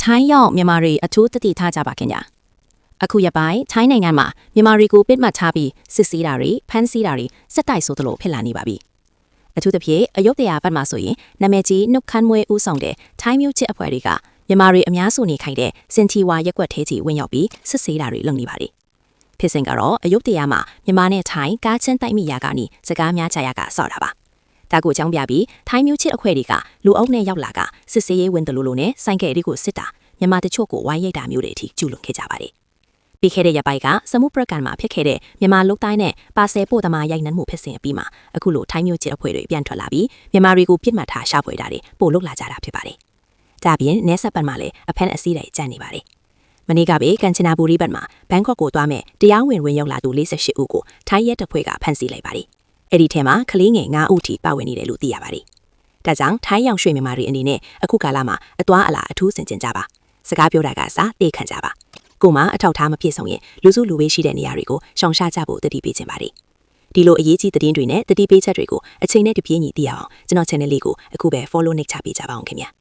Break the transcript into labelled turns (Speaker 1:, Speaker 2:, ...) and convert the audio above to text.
Speaker 1: ထိုင်းရောက်မြန်မာတွေအထူးတတိထားကြပါခင်ဗျာအခုရပိုင်းထိုင်းနိုင်ငံမှာမြန်မာတွေကိုပစ်မှတ်ထားပြီးစစ်ဆေးတာတွေဖမ်းဆီးတာတွေစက်တိုက်ဆိုသလိုဖြစ်လာနေပါပြီအထူးသဖြင့်အယုဒ္ဓယာဘက်မှာဆိုရင်နာမည်ကြီးနှုတ်ခမ်းမွေးဦးဆောင်တဲ့ထိုင်းမျိုးချစ်အဖွဲ့တွေကမြန်မာတွေအများစုနေခိုင်တဲ့စင်တီဝါရက်ကွက်ထဲကြီးဝင်ရောက်ပြီးစစ်ဆေးတာတွေလုပ်နေပါတယ်ဖြစ်စဉ်ကတော့အယုဒ္ဓယာမှာမြန်မာနဲ့ထိုင်းကားချင်းတိုက်မိရာကနေစကားများချရကဆော့တာပါဒါကိုအကြောင်းပြပြီးထိုင်းမျိုးချစ်အဖွဲ့တွေကလူအုပ်နဲ့ရောက်လာကစစ်ဆေးရေးဝင်တယ်လို့နဲ့ဆိုင်ကယ်တွေကိုစစ်တာမြန်မာတချို့ကိုဝိုင်းရိုက်တာမျိုးတွေအထိကျူးလွန်ခဲ့ကြပါတယ်။ပြီးခဲ့တဲ့ရက်ပိုင်းကစမှုပရကန်မှာဖြစ်ခဲ့တဲ့မြန်မာလူတိုင်းနဲ့ပါဆယ်ပို့သမားရိုက်နှက်မှုဖြစ်စဉ်အပြီးမှာအခုလိုထိုင်းမျိုးချစ်အဖွဲ့တွေပြန်ထွက်လာပြီးမြန်မာတွေကိုပြစ်မှတ်ထားရှာဖွေတာတွေပို့လုပ်လာကြတာဖြစ်ပါတယ်။ဒါပြင်နေဆက်ပတ်မှာလည်းအဖက်အစည်းတွေကြမ်းနေပါတယ်။မနေ့ကပဲကန်ချနာဘူရီဘတ်မှာဘန်ကောက်ကိုသွားမဲ့တရားဝင်ရောက်လာသူ48ဦးကိုထိုင်းရဲတပ်ဖွဲ့ကဖမ်းဆီးလိုက်ပါတယ်။အဲ့ဒီထဲမှာကလေးငယ်9ဦးထိပါဝင်နေတယ်လို့သိရပါတယ်။ဒါကြောင့်ထိုင်းရောက်ရွှေမြန်မာတွေအနေနဲ့အခုကာလမှာအသွားအလာအထူးဆင်ခြင်ကြပါစကားပြောတာကစားတေးခံကြပါကိုမအထောက်ထားမဖြစ်ဆောင်ရင်လူစုလူဝေးရှိတဲ့နေရာတွေကိုရှောင်ရှားကြဖို့တတိပေးခြင်းပါတယ်ဒီလိုအရေးကြီးသတင်းတွေနဲ့တတိပေးချက်တွေကိုအချိန်နဲ့တပြေးညီသိရအောင်ကျွန်တော် channel လေးကိုအခုပဲ follow နှိပ်ချပေးကြပါအောင်ခင်ဗျာ